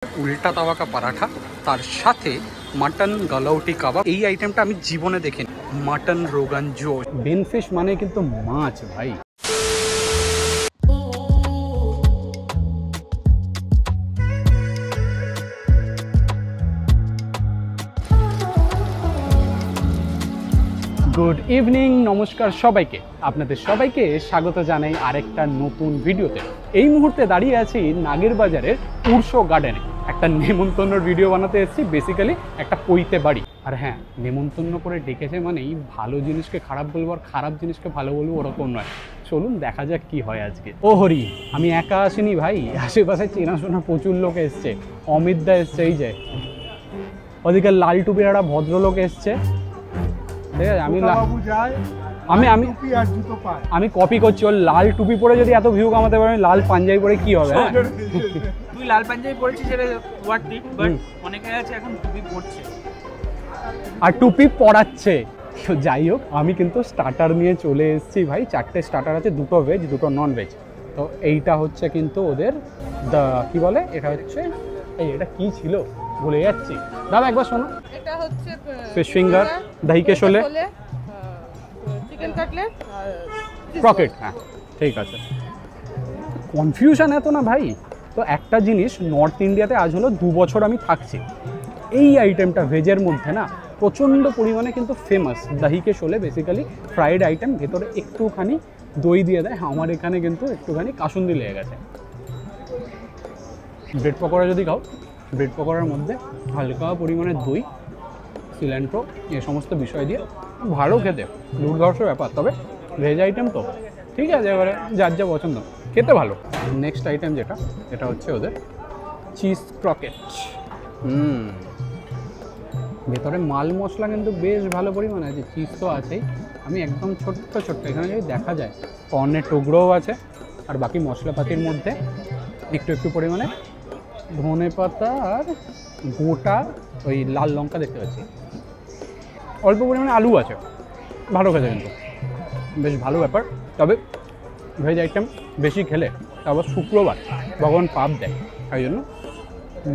উল্টা তাওয়া কা পরাঠা, তার সাথে মাটন গালাউটি কাবাব। এই আইটেমটা আমি জীবনে দেখিনি। মাটন রোগান জোশ। বেনফিশ মানে কিন্তু মাছ ভাই। গুড ইভিনিং, নমস্কার সবাইকে। আপনাদের সবাইকে স্বাগত জানাই আরেকটা নতুন ভিডিওতে। এই মুহূর্তে দাঁড়িয়ে আছি নাগের বাজারের উর্সো গার্ডেনে। একটা নেমন্তন্নর ভিডিও বানাতে এসেছি, বেসিক্যালি একটা পৈতে বাড়ি। আর হ্যাঁ, নেমন্তন্ন করে ডেকেছে মানেই ভালো জিনিসকে খারাপ বলবো আর খারাপ জিনিসকে ভালো বলবো ওরকম নয়। চলুন দেখা যাক কি হয় আজকে। ও হরি, আমি একা আসিনি ভাই, আশেপাশে চেনাশোনা প্রচুর লোক এসছে। অমিত দা এসছে, এই যে ওদিকে লাল টুপির একটা ভদ্রলোক এসছে। ঠিক আছে, আমি কপি করছি। ওর লাল টুপি পরে যদি এত ভিউ কামাতে পারে, লাল পাঞ্জাবি পরে কি হবে? তুই লাল পাঞ্জাবি পরেছিস সেটা ওয়ার্থি, বাট অনেকে আছে এখন টুপি পরছে আর টুপি পরাচ্ছে। তো যাই হোক, আমি কিন্তু স্টার্টার নিয়ে চলে এসেছি ভাই। 4টে স্টার্টার আছে, 2টো ভেজ 2টো নন ভেজ। তো এইটা হচ্ছে কিন্তু ওদের কি বলে, এটা হচ্ছে এটা কি ছিল ভুলে যাচ্ছি। দাদা একবার শোনো। এটা হচ্ছে ফিশ ফিঙ্গার, দহি কে শোলে, চিকেন কাটলেট আর ক্রকেট। হ্যাঁ ঠিক আছে। কনফিউশন এত না ভাই। তো একটা জিনিস, নর্থ ইন্ডিয়াতে আজ হলো 2 বছর আমি থাকছি। এই আইটেমটা ভেজের মধ্যে না প্রচণ্ড পরিমাণে কিন্তু ফেমাস। দহি কে শোলে বেসিক্যালি ফ্রাইড আইটেম, ভেতরে একটুখানি দই দিয়ে দেয়। আমার এখানে কিন্তু একটুখানি কাসুন্দি লেগে গেছে। ব্রেড পকোড়া যদি খাও, ব্রেড পকোড়ার মধ্যে হালকা পরিমাণে দই, সিলেন্ট্রো, এ সমস্ত বিষয় দিয়ে ভালো খেতে, দুর্ধর্ষ ব্যাপার। তবে ভেজ আইটেম তো ঠিক আছে, এবারে যার যা পছন্দ, খেতে ভালো। নেক্সট আইটেম যেটা, এটা হচ্ছে ওদের চিজ ক্রকেট। ভেতরে মাল মশলা কিন্তু বেশ ভালো পরিমাণে আছে, চিজ তো আছেই। আমি একদম ছোট্ট ছোট্ট, এখানে যদি দেখা যায় কর্নের টুকরোও আছে। আর বাকি মশলাপাতির মধ্যে একটু একটু পরিমাণে ধনে পাতা আর গোটা ওই লাল লঙ্কা দেখতে পাচ্ছি। অল্প পরিমাণে আলু আছে, ভালো খেতে কিন্তু বেশ ভালো ব্যাপার। তবে ভেজ আইটেম বেশি খেলে তারপর শুক্রবার ভগবান পাপ দেয়, তাই জন্য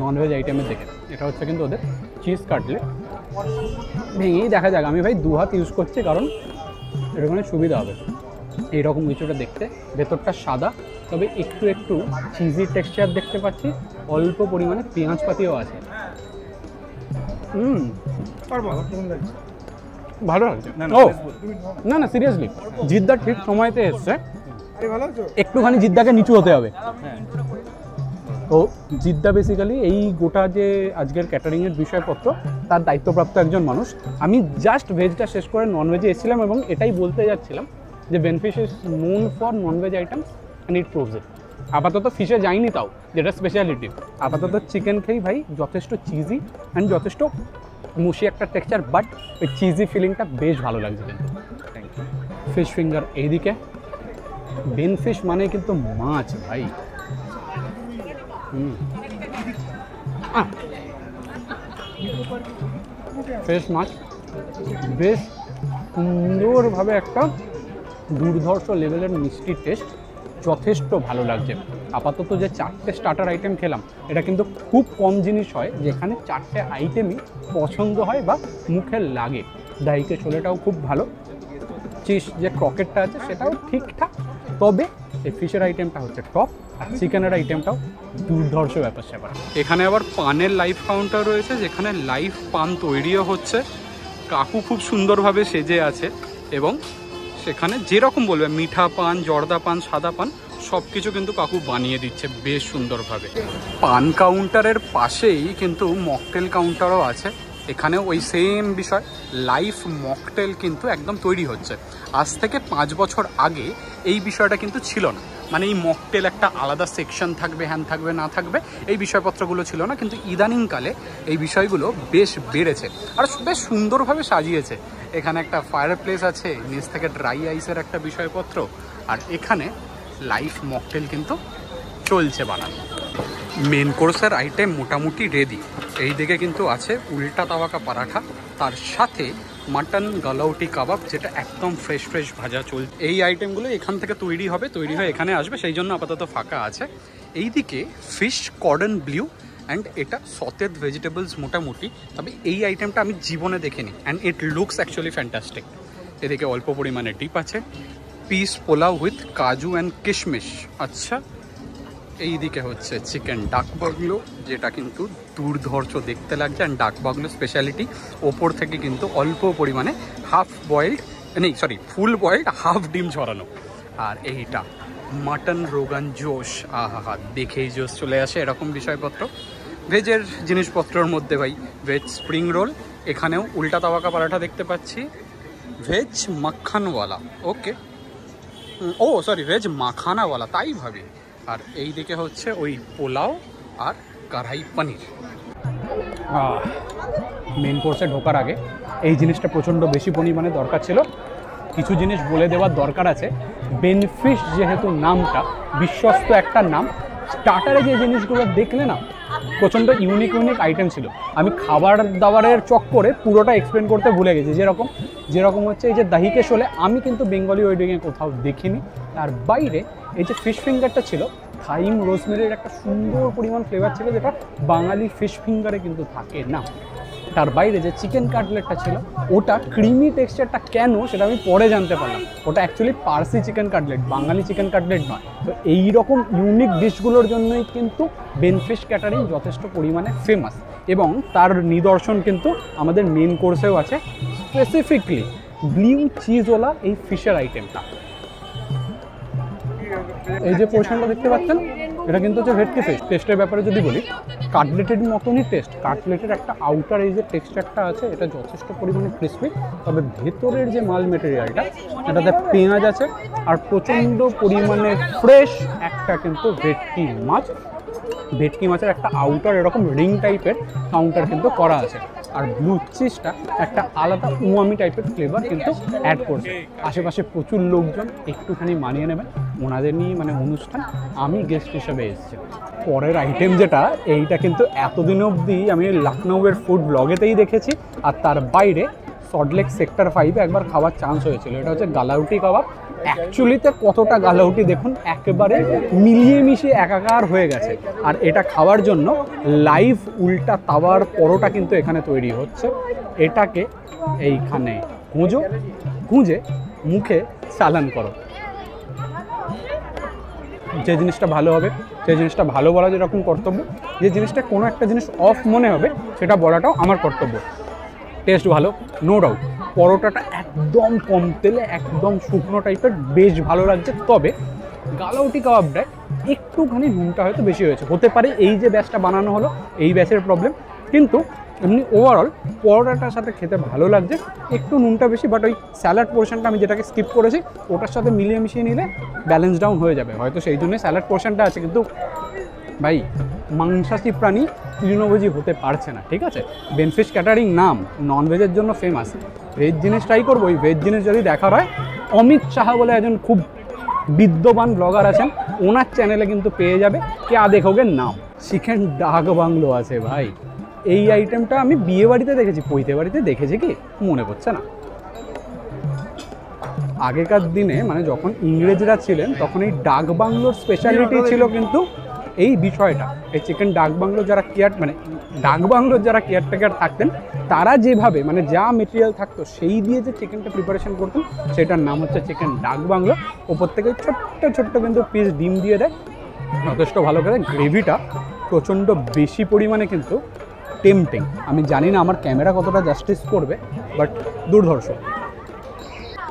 নন ভেজ আইটেমের দেখে। এটা হচ্ছে কিন্তু ওদের চিজ কাটলেট। ভেঙেই দেখা যাক। আমি ভাই 2 হাত ইউজ করছি, কারণ এরকম সুবিধা হবে। এইরকম কিছুটা দেখতে, ভেতরটা সাদা, তবে একটু একটু চিজি টেক্সচার দেখতে পাচ্ছি। অল্প পরিমাণে পেঁয়াজ পাতিও আছে। ভালো লাগছে। ও না না, সিরিয়াসলি জিদ্দা ঠিক সময়তে এসছে। একটুখানি জিদ্দাকে নিচু হতে হবে। তো জিদ্দা বেসিক্যালি এই গোটা যে আজকের ক্যাটারিংয়ের বিষয়পত্র, তার দায়িত্বপ্রাপ্ত একজন মানুষ। আমি জাস্ট ভেজটা শেষ করে নন ভেজে এসেছিলাম এবং এটাই বলতে যাচ্ছিলাম যে Benfish is known for non veg items and it proves it. আপাতত ফিশে যাইনি, তাও যেটা স্পেশালিটি। আপাতত চিকেন খেয়েই ভাই যথেষ্ট চিজি অ্যান্ড যথেষ্ট মুশি একটা টেক্সচার, বাট ওই চিজি ফিলিংটা বেশ ভালো লাগছে কিন্তু। Thank you. ফিশ ফিঙ্গার এইদিকে। বেনফিশ মানে কিন্তু মাছ ভাই। ফ্রেশ মাছ, বেশ সুন্দরভাবে একটা দুর্ধর্ষ লেভেলের মিষ্টি টেস্ট, যথেষ্ট ভালো লাগছে। আপাতত যে 4টে স্টার্টার আইটেম খেলাম, এটা কিন্তু খুব কম জিনিস হয় যেখানে 4টে আইটেমই পছন্দ হয় বা মুখে লাগে। দহি কে শোলেটাও খুব ভালো, চিজ যে ক্রকেটটা আছে সেটাও ঠিকঠাক। তবে এই ফিশের আইটেমটা হচ্ছে টপ, আর চিকেনের আইটেমটাও দুর্ধর্ষ ব্যাপার স্যাপার। এখানে আবার পানের লাইভ কাউন্টার রয়েছে, যেখানে লাইভ পান তৈরিও হচ্ছে। কাকু খুব সুন্দরভাবে সেজে আছে এবং সেখানে যেরকম বলবে, মিঠা পান, জর্দা পান, সাদা পান, সব কিছু কিন্তু কাকু বানিয়ে দিচ্ছে বেশ সুন্দরভাবে। পান কাউন্টারের পাশেই কিন্তু মকটেল কাউন্টারও আছে। এখানে ওই সেম বিষয়, লাইভ মকটেল কিন্তু একদম তৈরি হচ্ছে। আজ থেকে 5 বছর আগে এই বিষয়টা কিন্তু ছিল না। মানে এই মকটেল একটা আলাদা সেকশন থাকবে, হ্যান থাকবে, না থাকবে, এই বিষয়পত্রগুলো ছিল না। কিন্তু ইদানিংকালে এই বিষয়গুলো বেশ বেড়েছে আর বেশ সুন্দরভাবে সাজিয়েছে। এখানে একটা ফায়ার প্লেস আছে, নিচ থেকে ড্রাই আইসের একটা বিষয়পত্র, আর এখানে লাইভ মকটেল কিন্তু চলছে বানানো। মেন কোর্সের আইটেম মোটামুটি রেডি। এই দিকে কিন্তু আছে উল্টা তাওয়া কা পরাঠা, তার সাথে মাটন গালাউটি কাবাব, যেটা একদম ফ্রেশ ফ্রেশ ভাজা চলছে। এই আইটেমগুলো এখান থেকে তৈরি হবে, তৈরি হয়ে এখানে আসবে, সেই জন্য আপাতত ফাঁকা আছে। এইদিকে ফিশ কর্ডন ব্লিউ অ্যান্ড এটা সতেজ ভেজিটেবলস মোটামুটি, তবে এই আইটেমটা আমি জীবনে দেখিনি and it looks actually fantastic. এদিকে অল্প পরিমাণে ডিপ আছে, পিস পোলাও উইথ কাজু অ্যান্ড কিশমিশ। আচ্ছা, এইদিকে হচ্ছে চিকেন ডাক বাংলো, যেটা কিন্তু দুর্ধর্ষ দেখতে লাগছে। অ্যান্ড ডাক বাংলো স্পেশালিটি ওপর থেকে কিন্তু অল্প পরিমাণে ফুল বয়েলড হাফ ডিম ঝরানো। আর এইটা মাটন রোগান জোশ, আহা দেখেই জোশ চলে আসে এরকম বিষয়পত্র। ভেজের জিনিসপত্রের মধ্যে ভাই ভেজ স্প্রিং রোল, এখানেও উল্টা তাওয়াকা পরাঠা দেখতে পাচ্ছি, ভেজ মাখানওয়ালা, ওকে ও সরি ভেজ মাখানাওয়ালা তাই ভাবি। আর এই দিকে হচ্ছে ওই পোলাও আর কড়াই পনির। মেন কোর্সে ঢোকার আগে এই জিনিসটা প্রচণ্ড বেশি পরিমাণে দরকার ছিল। কিছু জিনিস বলে দেওয়ার দরকার আছে। বেনফিশ যেহেতু নামটা বিশ্বস্ত একটা নাম, স্টার্টারে যে জিনিসগুলো দেখলে না প্রচণ্ড ইউনিক আইটেম ছিল। আমি খাবার দাবারের চক্করে পুরোটা এক্সপ্লেন করতে ভুলে গেছি। যেরকম হচ্ছে এই যে দাহিকে শোলে আমি কিন্তু বেঙ্গলি ওয়েডিংয়ে কোথাও দেখিনি। তার বাইরে এই যে ফিশ ফিঙ্গারটা ছিল, থাইম রোজমেরির একটা সুন্দর পরিমাণ ফ্লেভার ছিল, যেটা বাঙালি ফিশ ফিঙ্গারে কিন্তু থাকে না। তার বাইরে যে চিকেন কাটলেটটা ছিল ওটা ক্রিমি টেক্সচারটা কেন সেটা আমি পরে জানতে পারলাম। ওটা অ্যাকচুয়ালি পার্সি চিকেন কাটলেট, বাঙালি চিকেন কাটলেট নয়। তো এই রকম ইউনিক ডিশগুলোর জন্যই কিন্তু বেনফিশ ক্যাটারিং যথেষ্ট পরিমাণে ফেমাস, এবং তার নিদর্শন কিন্তু আমাদের মেন কোর্সেও আছে, স্পেসিফিকলি ব্লু চিজওয়ালা এই ফিশের আইটেমটা। এই যে পোর্শনটা দেখতে পাচ্ছেন এটা কিন্তু হচ্ছে ভেটকি ফিশ। টেস্টের ব্যাপারে যদি বলি, কাটলেটের মতনই টেস্ট। কাটলেটের একটা আউটার এই যে টেক্সচারটা আছে এটা যথেষ্ট পরিমাণে ক্রিসপি, তবে ভেতরের যে মাল মেটেরিয়ালটা এটাতে পেঁয়াজ আছে আর প্রচণ্ড পরিমাণে ফ্রেশ একটা কিন্তু ভেটকি মাছ। ভেটকি মাছের একটা আউটার এরকম রিং টাইপের কাউন্টার কিন্তু করা আছে, আর ব্লু চিজটা একটা আলাদা উমামি টাইপের ফ্লেভার কিন্তু অ্যাড করছে। আশেপাশে প্রচুর লোকজন, একটুখানি মানিয়ে নেবেন, ওনাদের নিয়ে মানে অনুষ্ঠান, আমি গেস্ট হিসেবে এসেছি। পরের আইটেম যেটা, এইটা কিন্তু এতদিন অবধি আমি লখনউয়ের ফুড ব্লগেতেই দেখেছি, আর তার বাইরে সল্টলেক সেক্টর 5-এ একবার খাওয়ার চান্স হয়েছিল। এটা হচ্ছে গালাউটি কাবাব। অ্যাকচুয়ালিতে কতটা গালাউটি দেখুন, একেবারে মিলিয়ে মিশিয়ে একাকার হয়ে গেছে। আর এটা খাওয়ার জন্য লাইভ উল্টা তাওয়ার পরোটা কিন্তু এখানে তৈরি হচ্ছে। এটাকে এইখানে গুঁজে মুখে চালান করো। যে জিনিসটা ভালো হবে সেই জিনিসটা ভালো বলা যেরকম কর্তব্য, যে জিনিসটা কোনো একটা জিনিস অফ মনে হবে সেটা বলাটাও আমার কর্তব্য। টেস্ট ভালো, নো ডাউট। পরোটাটা একদম কম তেলে, একদম শুকনো টাইপের, বেশ ভালো লাগছে। তবে গালাউটি কাবাবটায় একটুখানি নুনটা হয়তো বেশি হয়েছে, হতে পারে এই যে ব্যাচটা বানানো হলো এই ব্যাচের প্রবলেম, কিন্তু এমনি ওভারঅল পরোটাটার সাথে খেতে ভালো লাগছে। একটু নুনটা বেশি, বাট ওই স্যালাড পোর্শনটা আমি যেটাকে স্কিপ করেছি ওটার সাথে মিলিয়ে মিশিয়ে নিলে ব্যালেন্স ডাউন হয়ে যাবে, হয়তো সেই জন্যই স্যালাড পোর্শনটা আছে। কিন্তু ভাই মাংসাশী প্রাণী তৃণভোজী হতে পারছে না, ঠিক আছে? বেনফিশ ক্যাটারিং নাম, ননভেজের জন্য ফেমাস। ভেজ জিনিস ট্রাই করবো। ওই ভেজ জিনিস যদি দেখার হয়, অমিত সাহা বলে একজন খুব বিদ্যমান ব্লগার আছেন, ওনার চ্যানেলে কিন্তু পেয়ে যাবে। কে দেখোগে নাম, চিকেন ডাক বাংলো আছে ভাই। এই আইটেমটা আমি বিয়ে বাড়িতে দেখেছি, পৈতে বাড়িতে দেখেছি কি মনে পড়ছে না। আগেকার দিনে মানে যখন ইংরেজরা ছিলেন তখন এই ডাক বাংলোর স্পেশালিটি ছিল কিন্তু এই বিষয়টা। এই চিকেন ডাক বাংলো যারা ডাক বাংলোর যারা কেয়ারটেকার থাকতেন, তারা যেভাবে মানে যা মেটেরিয়াল থাকতো সেই দিয়ে যে চিকেনটা প্রিপারেশন করতেন সেটার নাম হচ্ছে চিকেন ডাক বাংলো। ওপর থেকে ছোট্ট ছোট্ট কিন্তু পিস ডিম দিয়ে দেয়, যথেষ্ট ভালো করে। গ্রেভিটা প্রচণ্ড বেশি পরিমাণে কিন্তু টেম্পটিং। আমি জানি না আমার ক্যামেরা কতটা জাস্টিস করবে, বাট দুর্ধর্ষ।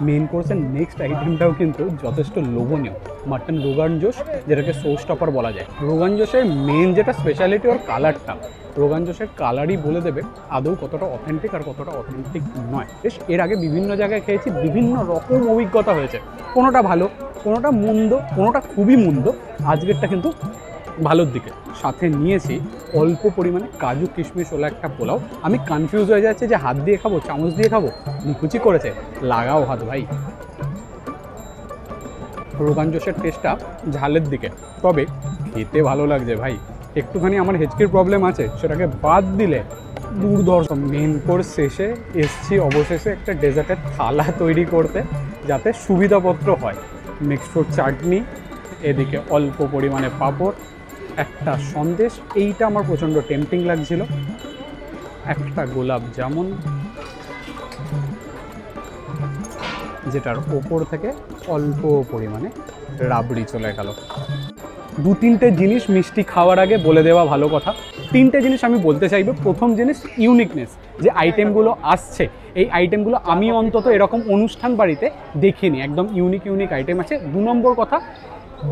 মেন কোর্সের নেক্সট আইটেমটাও কিন্তু যথেষ্ট লোভনীয়, মাটন রোগান জোশ, যেটাকে শো স্টপার বলা যায়। রোগান জোশের মেন যেটা স্পেশালিটি ওর কালারটা, রোগান জোশের কালারই বলে দেবে আদৌ কতটা অথেন্টিক আর কতটা অথেন্টিক নয়। বেশ এর আগে বিভিন্ন জায়গায় খেয়েছি, বিভিন্ন রকম অভিজ্ঞতা হয়েছে, কোনোটা ভালো, কোনোটা মন্দ, কোনোটা খুবই মন্দ। আজকেরটা কিন্তু ভালোর দিকে। সাথে নিয়েছি অল্প পরিমাণে কাজু কিশমিশ ওলা একটা পোলাও। আমি কনফিউজ হয়ে যাচ্ছি যে হাত দিয়ে খাবো চামচ দিয়ে খাবো, নিকুচি করেছে, লাগাও হাত ভাই। রোগান জোশের টেস্টটা ঝালের দিকে, তবে খেতে ভালো লাগছে ভাই। একটুখানি আমার হেঁচকির প্রবলেম আছে, সেটাকে বাদ দিলে দুর্ধর্ষ। মেন কোর্স শেষে এসছি অবশেষে একটা ডেজার্টের থালা তৈরি করতে, যাতে সুবিধাপত্র হয়। মিক্সড ফ্রুট চাটনি, এদিকে অল্প পরিমাণে পাঁপড়, একটা সন্দেশ, এইটা আমার প্রচণ্ড টেম্পটিং লাগছিল, একটা গোলাপ জামুন যেটার ওপর থেকে অল্প পরিমাণে রাবড়ি চলে গেল। 2-3টে জিনিস মিষ্টি খাওয়ার আগে বলে দেওয়া ভালো কথা। 3টে জিনিস আমি বলতে চাইবো। প্রথম জিনিস ইউনিকনেস, যে আইটেমগুলো আসছে এই আইটেমগুলো আমি অন্তত এরকম অনুষ্ঠান বাড়িতে দেখিনি, একদম ইউনিক আইটেম আছে। 2 নম্বর কথা,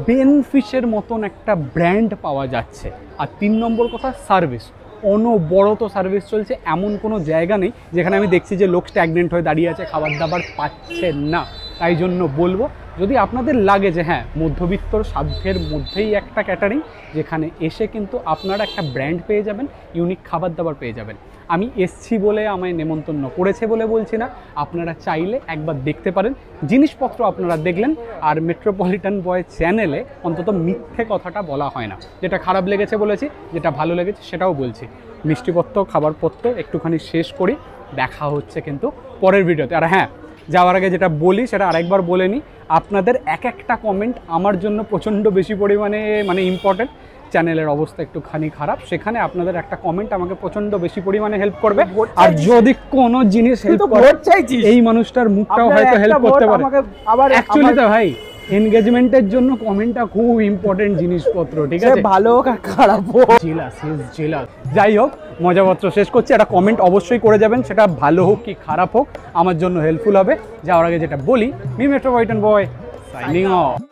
বেনফিশের মতন একটা ব্র্যান্ড পাওয়া যাচ্ছে। আর 3 নম্বর কথা, সার্ভিস। অনবরত সার্ভিস চলছে, এমন কোনো জায়গা নেই যেখানে আমি দেখছি যে লোক স্ট্যাগনেন্ট হয়ে দাঁড়িয়ে আছে, খাবার দাবার পাচ্ছে না। তাই জন্য বলবো, যদি আপনাদের লাগে যে হ্যাঁ মধ্যবিত্তর সাধ্যের মধ্যেই একটা ক্যাটারিং, যেখানে এসে কিন্তু আপনারা একটা ব্র্যান্ড পেয়ে যাবেন, ইউনিক খাবার দাবার পেয়ে যাবেন। আমি এসছি বলে আমায় নেমন্তন্ন করেছে বলে বলছি না, আপনারা চাইলে একবার দেখতে পারেন। জিনিসপত্র আপনারা দেখলেন, আর মেট্রোপলিটন বয় চ্যানেলে অন্তত মিথ্যে কথাটা বলা হয় না। যেটা খারাপ লেগেছে বলেছি, যেটা ভালো লেগেছে সেটাও বলছি। মিষ্টিপত্র খাবারপত্র একটুখানি শেষ করি, দেখা হচ্ছে কিন্তু পরের ভিডিওতে। আর হ্যাঁ, যাওয়ার আগে যেটা বলি সেটা আরেকবার বলে নিই, আপনাদের একটা কমেন্ট আমার জন্য প্রচণ্ড বেশি পরিমাণে ইম্পর্টেন্ট। চ্যানেলের অবস্থা একটুখানি খারাপ, সেখানে আপনাদের একটা কমেন্ট আমাকে প্রচণ্ড বেশি পরিমাণে হেল্প করবে। আর যদি কোনো জিনিস হেল্প করে, এই মানুষটার মুখটাও হয়তো হেল্প করতে পারে। অ্যাকচুয়ালি তো ভাই, এনগেজমেন্টের জন্য কমেন্টটা খুব ইম্পর্টেন্ট জিনিসপত্র, ঠিক আছে? ভালো হোক আর খারাপ হোক, জেলাস। যাই হোক, মজাপত্র শেষ করছি। একটা কমেন্ট অবশ্যই করে যাবেন, সেটা ভালো হোক কি খারাপ হোক আমার জন্য হেল্পফুল হবে। যাওয়ার আগে যেটা বলি, মি মেট্রোপলিটন বয় সাইনিং অফ।